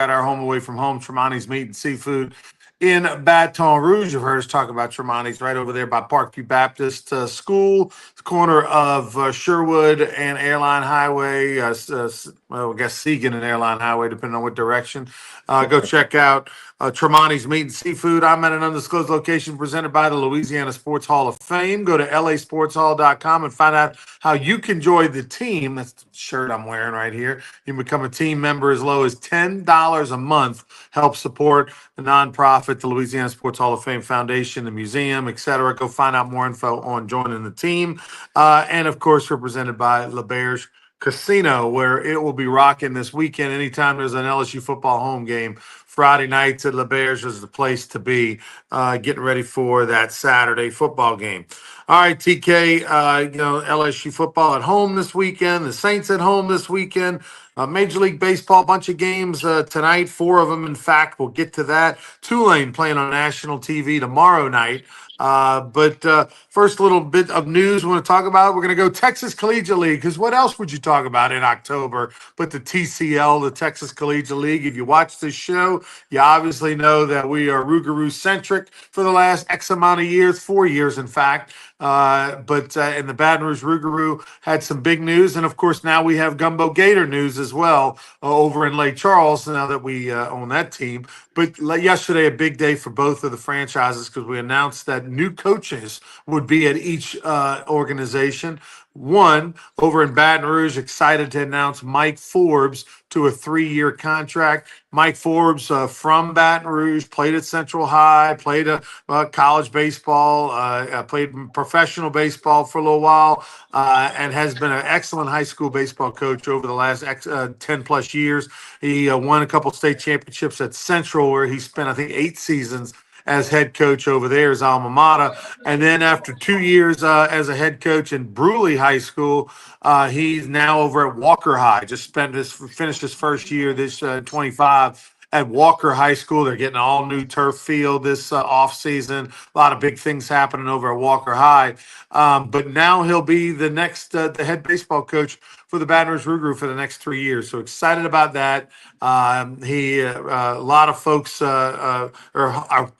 at our home away from home, Tremonti's Meat and Seafood in Baton Rouge. You've heard us talk about Tremonti's right over there by Parkview Baptist School, corner of Sherwood and Airline Highway. Well, I guess Segan and Airline Highway, depending on what direction. Go check out Tremonti's Meat and Seafood. I'm at an undisclosed location presented by the Louisiana Sports Hall of Fame. Go to lasportshall.com and find out how you can join the team. That's the shirt I'm wearing right here. You can become a team member as low as $10 a month. Help support the nonprofit, the Louisiana Sports Hall of Fame Foundation, the museum, etc. Go find out more info on joining the team. And of course, we're presented by LeBear's Casino, where it will be rocking this weekend. Anytime there's an LSU football home game, Friday nights at LeBear's is the place to be, getting ready for that Saturday football game. All right, TK, LSU football at home this weekend, the Saints at home this weekend. Major League Baseball, bunch of games tonight, 4 of them, in fact. We'll get to that. Tulane playing on national TV tomorrow night. But first little bit of news we want to talk about. We're going to go Texas Collegiate League, because what else would you talk about in October but the TCL, the Texas Collegiate League? If you watch this show, you obviously know that we are Rougarou centric for the last X amount of years, 4 years, in fact. But in the Baton Rouge, Rougarou had some big news. And of course, now we have Gumbeaux Gator news as well over in Lake Charles, now that we own that team. But yesterday, a big day for both of the franchises, because we announced that new coaches would be at each organization. One, over in Baton Rouge, excited to announce Mike Forbes to a 3-year contract. Mike Forbes from Baton Rouge, played at Central High, played college baseball, played professional baseball for a little while, and has been an excellent high school baseball coach over the last 10 plus years. He won a couple state championships at Central, where he spent, I think, 8 seasons as head coach over there, his alma mater. And then after 2 years as a head coach in Bruley High School, he's now over at Walker High. Just finished his first year, this 25 at Walker High School. They're getting an all new turf field this off season. A lot of big things happening over at Walker High. But now he'll be the next the head baseball coach for the Baton Rouge Rougarou for the next 3 years. So excited about that. A lot of folks are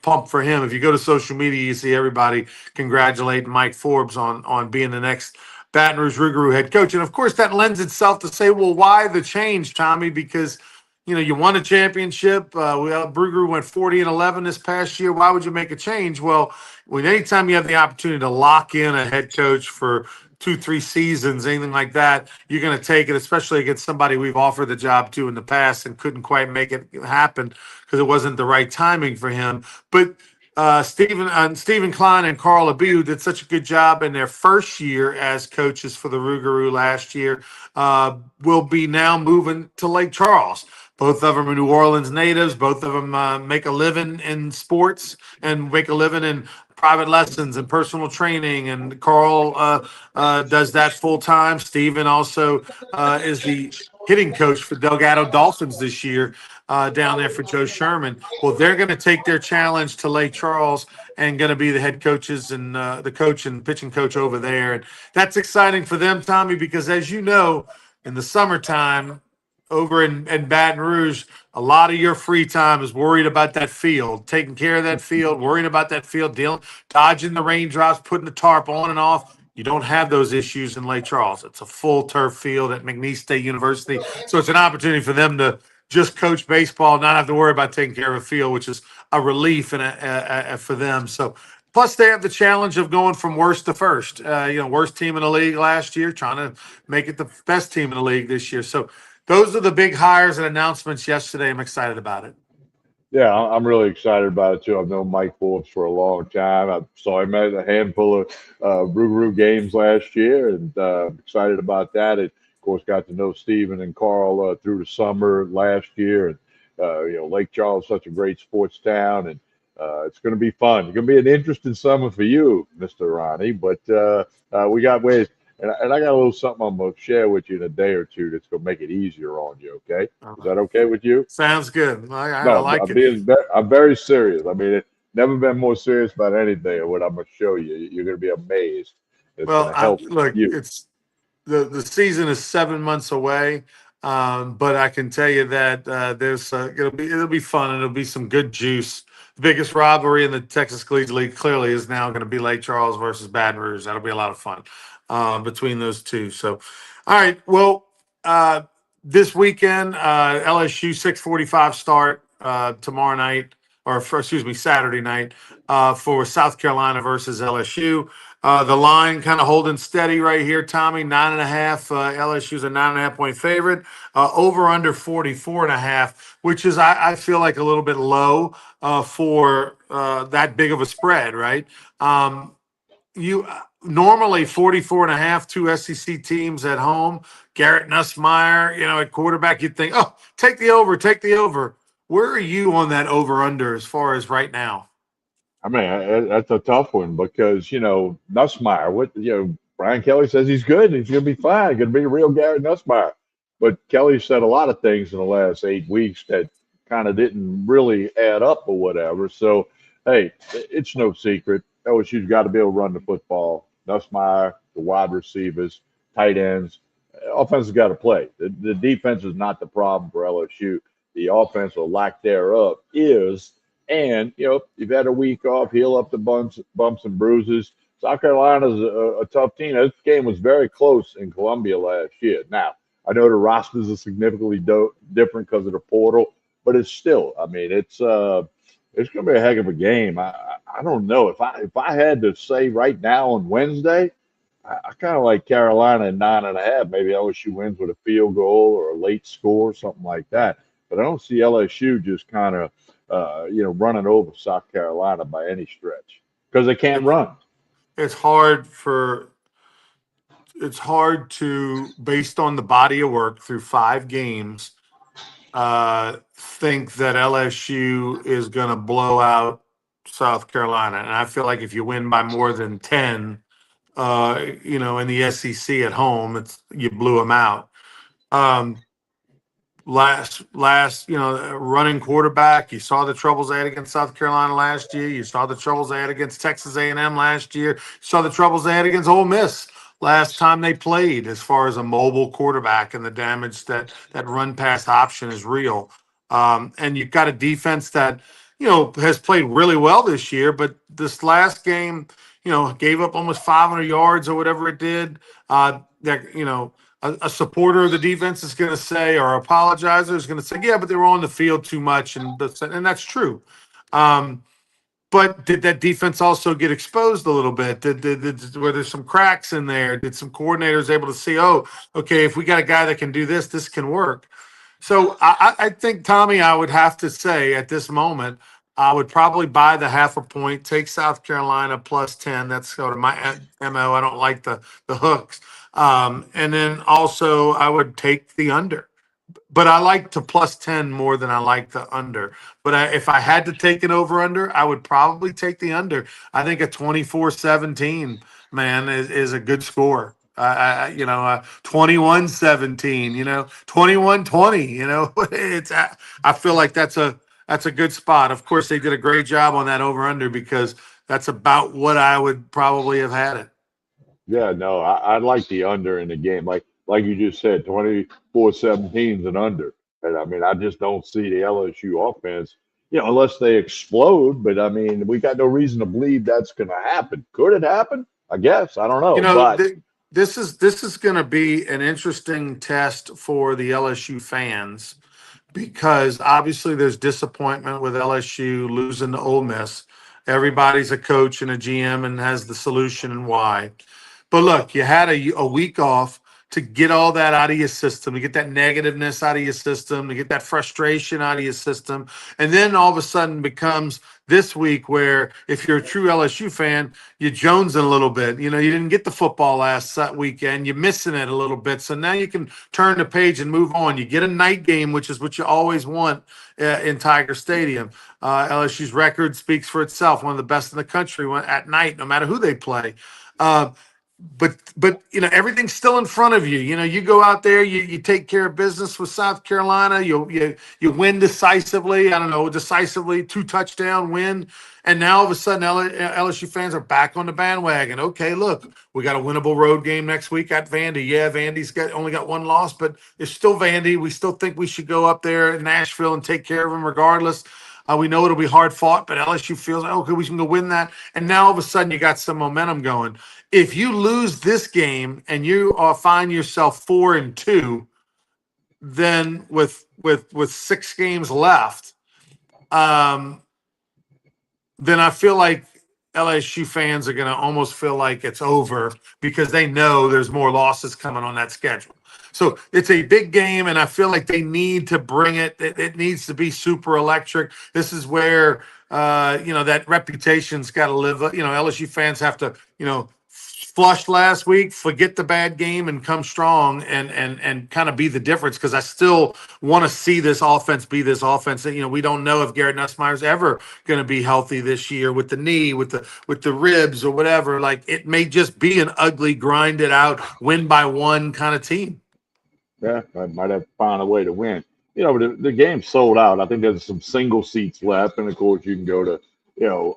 pumped for him. If you go to social media, you see everybody congratulating Mike Forbes on being the next Baton Rouge Rougarou head coach. And of course, that lends itself to say, well, why the change, Tommy? Because you won a championship. Rougarou went 40-11 this past year. Why would you make a change? Well, anytime you have the opportunity to lock in a head coach for 2-3 seasons, anything like that, you're going to take it, especially against somebody we've offered the job to in the past and couldn't quite make it happen because it wasn't the right timing for him. But Stephen Klein and Carl Abiu did such a good job in their first year as coaches for the Rougarou last year, will be now moving to Lake Charles. Both of them are New Orleans natives. Both of them make a living in sports and make a living in private lessons and personal training. And Carl does that full time. Stephen also is the hitting coach for Delgado Dolphins this year down there for Joe Sherman. Well, they're going to take their challenge to Lake Charles and going to be the head coaches and the coach and pitching coach over there. And that's exciting for them, Tommy, because as you know, in the summertime, over in Baton Rouge, a lot of your free time is worried about that field, taking care of that field, worrying about that field, dodging the raindrops, putting the tarp on and off. You don't have those issues in Lake Charles. It's a full turf field at McNeese State University. So it's an opportunity for them to just coach baseball, not have to worry about taking care of a field, which is a relief for them. So plus, they have the challenge of going from worst to first. Worst team in the league last year, trying to make it the best team in the league this year. So those are the big hires and announcements yesterday. I'm excited about it. Yeah, I'm really excited about it, too. I've known Mike Forbes for a long time. I saw him at a handful of Rougarou games last year, and excited about that. And, of course, got to know Stephen and Carl through the summer last year. And, Lake Charles is such a great sports town, and it's going to be fun. It's going to be an interesting summer for you, Mr. Ronnie, but we got ways. And I got a little something I'm going to share with you in a day or two that's going to make it easier on you, okay? Is that okay with you? Sounds good. I like it. I'm very serious. I mean, never been more serious about anything or what I'm going to show you. You're going to be amazed. It's going to help you. It's the season is 7 months away. But I can tell you that it'll be fun, and it'll be some good juice. The biggest rivalry in the Texas Collegiate League clearly is now going to be Lake Charles versus Baton Rouge. That'll be a lot of fun between those two. So, all right, well, this weekend, LSU 6:45 start tomorrow night, excuse me, Saturday night for South Carolina versus LSU. The line kind of holding steady right here, Tommy. 9.5. LSU's a 9.5 point favorite. Over under 44.5, which is I feel like a little bit low for that big of a spread, right? You normally 44.5, two SEC teams at home. Garrett Nussmeier, at quarterback, you'd think, oh, take the over, take the over. Where are you on that over under as far as right now? I mean, that's a tough one because, Nussmeier, Brian Kelly says he's good. He's going to be fine. Going to be a real Garrett Nussmeier. But Kelly said a lot of things in the last 8 weeks that kind of didn't really add up or whatever. So, hey, it's no secret. LSU's got to be able to run the football. Nussmeier, the wide receivers, tight ends, offense has got to play. The defense is not the problem for LSU. The offense or lack thereof is. And, you've had a week off, heal up the bumps and bruises. South Carolina's a tough team. This game was very close in Columbia last year. Now, I know the rosters are significantly different because of the portal, but it's still, I mean, it's going to be a heck of a game. I don't know. If I had to say right now on Wednesday, I kind of like Carolina at 9.5. Maybe LSU wins with a field goal or a late score, something like that. But I don't see LSU just kind of running over South Carolina by any stretch because they can't run. It's hard to, based on the body of work through 5 games, think that LSU is going to blow out South Carolina. And I feel like if you win by more than 10, in the SEC at home, you blew them out. Last, running quarterback. You saw the troubles they had against South Carolina last year. You saw the troubles they had against Texas A&M last year. You saw the troubles they had against Ole Miss last time they played, as far as a mobile quarterback and the damage that run pass option is real. And you've got a defense that, has played really well this year, but this last game, gave up almost 500 yards or whatever it did. A supporter of the defense is going to say, or a apologizer is going to say, yeah, but they were on the field too much, and that's true. But did that defense also get exposed a little bit? Were there some cracks in there? Did some coordinators able to see, oh, okay, if we got a guy that can do this, this can work? So I think, Tommy, I would have to say at this moment, I would probably buy the 0.5 point, take South Carolina plus 10. That's sort of my MO. I don't like the hooks. And then also I would take the under. But I like the plus 10 more than I like the under. But if I had to take an over under, I would probably take the under. I think a 24-17, man, is a good score. 21-17, 21-20, I feel like that's a good spot. Of course, they did a great job on that over under because that's about what I would probably have had it. Yeah, no, I like the under in the game. Like you just said, 24-17 is an under. And I mean, I just don't see the LSU offense, unless they explode. But I mean, we got no reason to believe that's going to happen. Could it happen? I guess. I don't know. But this is going to be an interesting test for the LSU fans because obviously there's disappointment with LSU losing to Ole Miss. Everybody's a coach and a GM and has the solution and why. But look, you had a week off to get all that out of your system, to get that negativeness out of your system, to get that frustration out of your system. And then all of a sudden becomes this week where if you're a true LSU fan, you're jonesing a little bit. You didn't get the football last weekend. You're missing it a little bit. So now you can turn the page and move on. You get a night game, which is what you always want in Tiger Stadium. LSU's record speaks for itself. One of the best in the country at night, no matter who they play. but everything's still in front of you. You go out there, you take care of business with South Carolina. You win decisively. I don't know, decisively, 2-touchdown win, and now all of a sudden LSU fans are back on the bandwagon. Okay, look, we got a winnable road game next week at Vandy. Yeah, Vandy's only got one loss, but it's still Vandy. We still think we should go up there in Nashville and take care of them regardless. We know it'll be hard fought, but LSU feels like, okay, we can go win that. And now all of a sudden you got some momentum going. If you lose this game and you find yourself 4-2, then with 6 games left, then I feel like LSU fans are going to almost feel like it's over because they know there's more losses coming on that schedule. So it's a big game, and I feel like they need to bring it. It needs to be super electric. This is where that reputation's got to live. LSU fans have to flush last week, forget the bad game, and come strong and kind of be the difference. Because I still want to see this offense be this offense. We don't know if Garrett Nussmeier's ever going to be healthy this year with the knee, with the ribs or whatever. Like, it may just be an ugly, grinded out, win by one kind of team. Yeah, I might have to find a way to win. The game's sold out. I think there's some single seats left, and of course you can go to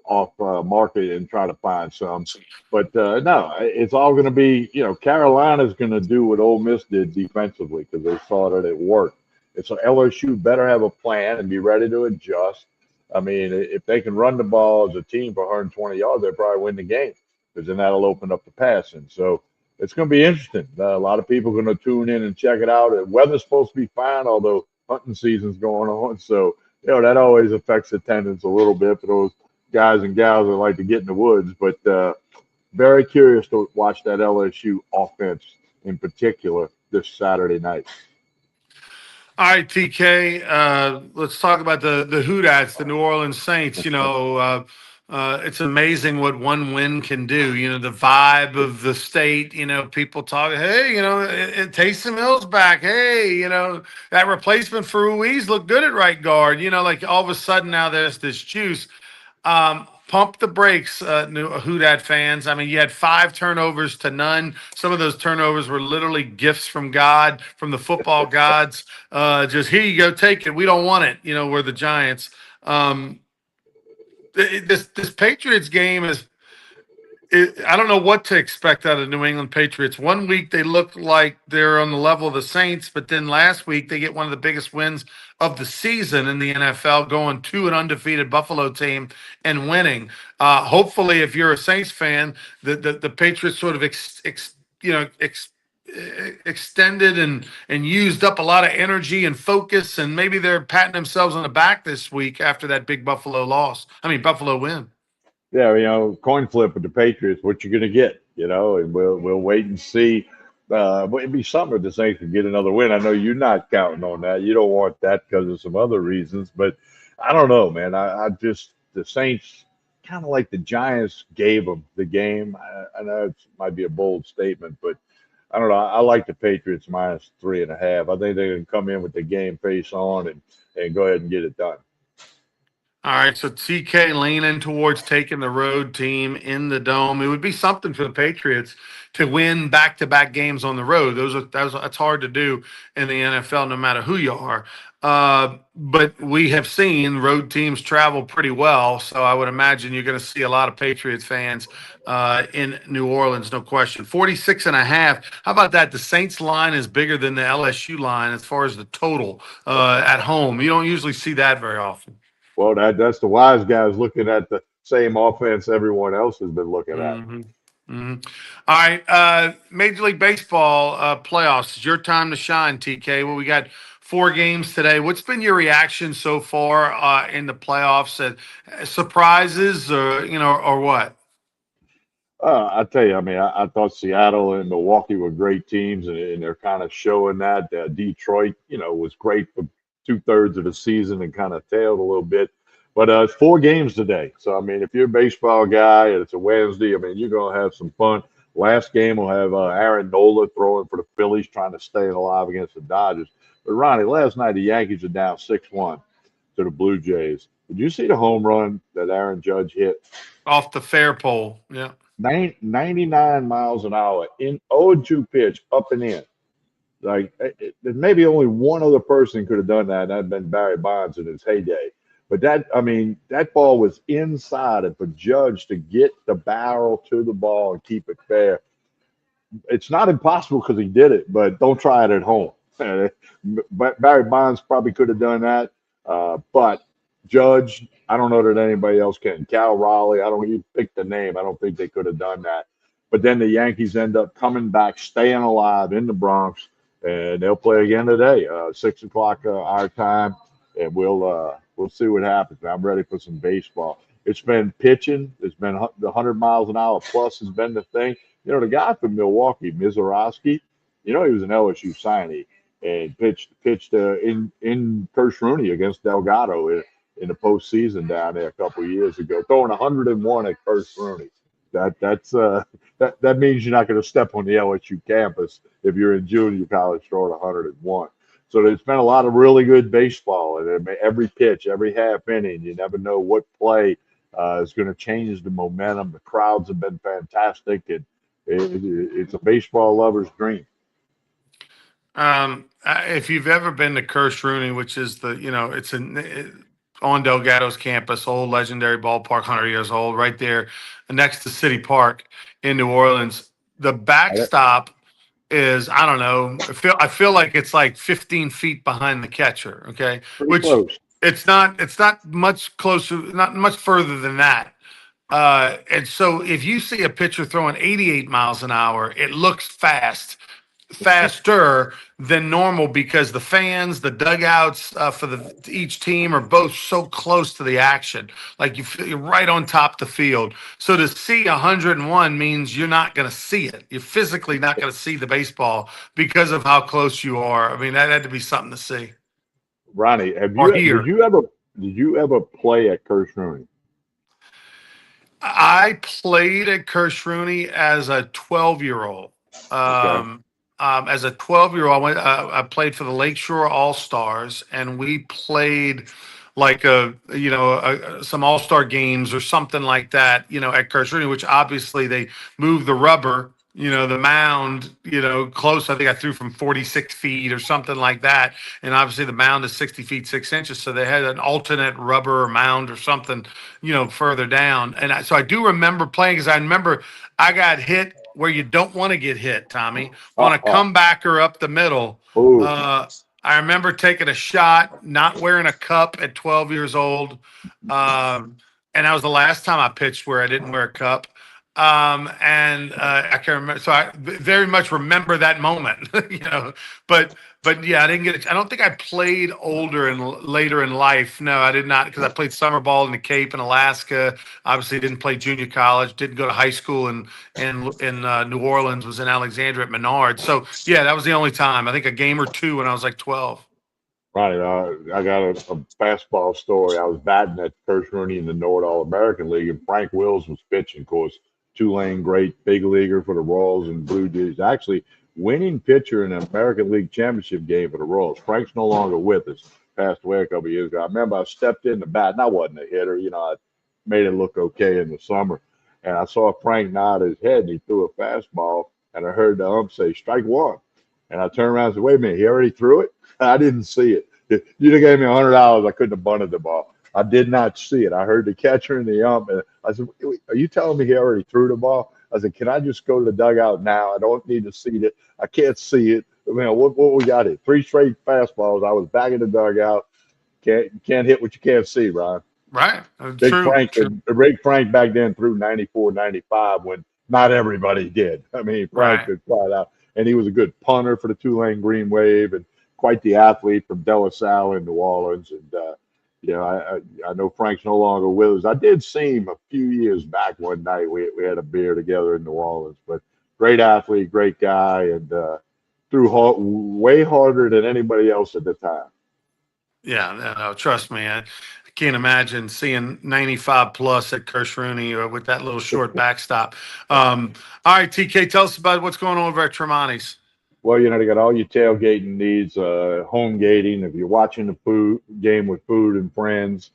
off market and try to find some. But no, it's all going to be, Carolina's going to do what Ole Miss did defensively because they saw that it worked. And so LSU better have a plan and be ready to adjust. I mean, if they can run the ball as a team for 120 yards, they'll probably win the game because then that'll open up the passing. So it's going to be interesting. A lot of people are going to tune in and check it out. The weather's supposed to be fine, although hunting season's going on. So, that always affects attendance a little bit for those guys and gals that like to get in the woods, but very curious to watch that LSU offense in particular this Saturday night. All right, TK, let's talk about the Houdats, the New Orleans Saints. It's amazing what one win can do. The vibe of the state, people talk, hey, Taysom Hill's back. Hey, that replacement for Ruiz looked good at right guard. Like all of a sudden now there's this juice. Pump the brakes, new Houdat fans. I mean, you had 5 turnovers to none. Some of those turnovers were literally gifts from God, from the football gods. Just here you go, take it. We don't want it. We're the Giants. This Patriots game is. I don't know what to expect out of New England Patriots. One week they look like they're on the level of the Saints, but then last week they get one of the biggest wins of the season in the NFL, going to an undefeated Buffalo team and winning. Hopefully, if you're a Saints fan, the Patriots sort of extended and used up a lot of energy and focus, and maybe they're patting themselves on the back this week after that big Buffalo win. Yeah, coin flip with the Patriots. What you're going to get, and we'll wait and see. But it'd be something if the Saints could get another win. I know you're not counting on that. You don't want that because of some other reasons. But I don't know, man. I just the Saints kind of like the Giants gave them the game. I know it might be a bold statement, but I don't know. I like the Patriots -3.5. I think they can come in with the game face on and go ahead and get it done. All right, so TK leaning towards taking the road team in the Dome. It would be something for the Patriots to win back-to-back games on the road. That's hard to do in the NFL, no matter who you are. But we have seen road teams travel pretty well, so I would imagine you're going to see a lot of Patriots fans in New Orleans, no question. 46.5. How about that? The Saints line is bigger than the LSU line as far as the total at home. You don't usually see that very often. Well, that's the wise guys looking at the same offense everyone else has been looking at. Mm-hmm. Mm-hmm. All right, Major League Baseball playoffs. It's your time to shine, TK. Well, we got 4 games today. What's been your reaction so far in the playoffs? Surprises, or what? I tell you, I mean, I thought Seattle and Milwaukee were great teams, and they're kind of showing that. Detroit, was great for 2/3 of the season and kind of tailed a little bit. But it's 4 games today. So, I mean, if you're a baseball guy and it's a Wednesday, I mean, you're going to have some fun. Last game will have Aaron Nola throwing for the Phillies, trying to stay alive against the Dodgers. But, Ronnie, last night the Yankees are down 6-1 to the Blue Jays. Did you see the home run that Aaron Judge hit? Off the fair pole, yeah. 99 miles an hour in 0-2 pitch up and in. Like maybe only one other person could have done that, and that'd been Barry Bonds in his heyday. But that, I mean, that ball was inside, and for Judge to get the barrel to the ball and keep it fair, it's not impossible because he did it, but don't try it at home. But Barry Bonds probably could have done that, but Judge, I don't know that anybody else can. Cal Raleigh, I don't. You pick the name. I don't think they could have done that. But then the Yankees end up coming back, staying alive in the Bronx, and they'll play again today, 6 o'clock our time, and we'll see what happens. I'm ready for some baseball. It's been pitching. It's been the 100 miles an hour plus has been the thing. You know, the guy from Milwaukee, Mizorowski, you know, he was an LSU signee and pitched in Rooney against Delgado in the postseason down there a couple of years ago, throwing 101 at Rooney. That means you're not going to step on the LSU campus if you're in junior college throwing 101. So there's been a lot of really good baseball, and every pitch, every half inning, you never know what play is going to change the momentum. The crowds have been fantastic, and it's a baseball lover's dream. If you've ever been to Rooney, which is on Delgado's campus, old legendary ballpark, 100 years old, right there next to City Park in New Orleans. The backstop is, I don't know, I feel like it's like 15 feet behind the catcher. Okay. Pretty close. It's not much closer, not much further than that. And so if you see a pitcher throwing 88 miles an hour, it looks faster than normal because the fans, the dugouts for each team are both so close to the action. Like you're right on top of the field. So to see 101 means you're not going to see it. You're physically not going to see the baseball because of how close you are. I mean, that had to be something to see. Ronnie, did you ever play at Rooney? I played at Rooney as a 12-year-old. Okay. As a 12-year-old, I played for the Lakeshore All-Stars, and we played like some All-Star games or something like that, at Rooney, which obviously they moved the rubber, the mound, close. I think I threw from 46 feet or something like that. And obviously the mound is 60 feet, 6 inches. So they had an alternate rubber mound or something, further down. And so I do remember playing because I remember I got hit where you don't want to get hit, Tommy, on a comebacker up the middle. I remember taking a shot, not wearing a cup at 12 years old. And that was the last time I pitched where I didn't wear a cup. I can remember, so I very much remember that moment, but yeah, I didn't get it. I don't think I played older and later in life. No, I did not, because I played summer ball in the Cape in Alaska. Obviously didn't play junior college, didn't go to high school in New Orleans, was in Alexandria at Menard. So yeah, that was the only time. I think a game or two when I was like 12. Right. I got a fastball story. I was batting at Rooney in the North All-American League, and Frank Wills was pitching. Of course, Tulane great, big leaguer for the Royals and Blue Jays. Actually, winning pitcher in an American League championship game for the Royals. Frank's no longer with us. Passed away a couple of years ago. I remember I stepped in the bat, and I wasn't a hitter. I made it look okay in the summer. And I saw Frank nod his head, and he threw a fastball, and I heard the ump say, "Strike one." And I turned around and said, "Wait a minute, he already threw it?" I didn't see it. If you'd have gave me $100, I couldn't have bunted the ball. I did not see it. I heard the catcher and the ump, and I said, "Are you telling me he already threw the ball?" I said, "Can I just go to the dugout now? I don't need to see it. I can't see it. Man, what we got here? 3 straight fastballs. I was back in the dugout. Can't hit what you can't see, Ron." Right. Big Frank back then threw 94, 95 when not everybody did. I mean, Frank could fly out. And he was a good punter for the Tulane Green Wave and quite the athlete from De La Salle in New Orleans. And, I know Frank's no longer with us. I did see him a few years back one night. We had a beer together in New Orleans. But great athlete, great guy, and threw way harder than anybody else at the time. Yeah, no, trust me. I can't imagine seeing 95 plus at Rooney with that little short backstop. All right, TK, tell us about what's going on over at Tremonti's. Well, they got all your tailgating needs, home gating. If you're watching the game with food and friends,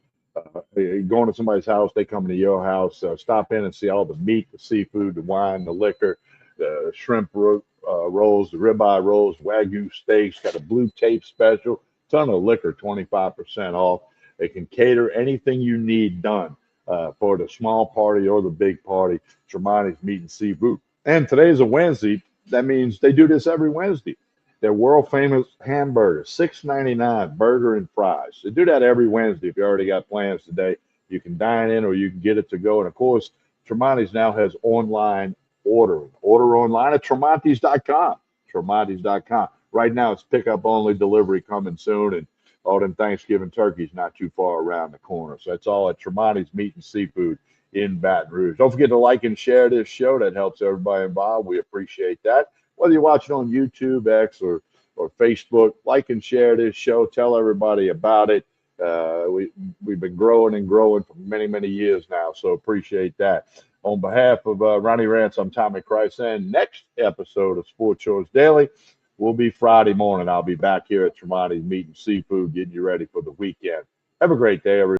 Going to somebody's house, they come to your house, stop in and see all the meat, the seafood, the wine, the liquor, the shrimp rolls, the ribeye rolls, Wagyu steaks, got a blue tape special, ton of liquor, 25% off. They can cater anything you need done for the small party or the big party. Tremonti's Meat and Seafood. And today's a Wednesday. That means they do this every Wednesday. Their world famous hamburger, $6.99, burger and fries. They do that every Wednesday. If you already got plans today, you can dine in or you can get it to go. And of course, Tremonti's now has online ordering. Order online at Tremonti's.com. Tremonti's.com. Right now, it's pickup only, delivery coming soon, and all them Thanksgiving turkeys not too far around the corner. So that's all at Tremonti's Meat and Seafood in Baton Rouge. Don't forget to like and share this show. That helps everybody involved. We appreciate that. Whether you watch it on YouTube, X, or Facebook, like and share this show. Tell everybody about it. We've been growing and growing for many, many years now, so appreciate that. On behalf of Ronnie Rance, I'm Tommy Christ, and next episode of Sports Shores Daily will be Friday morning. I'll be back here at Tremonti's Meat and Seafood getting you ready for the weekend. Have a great day, everybody.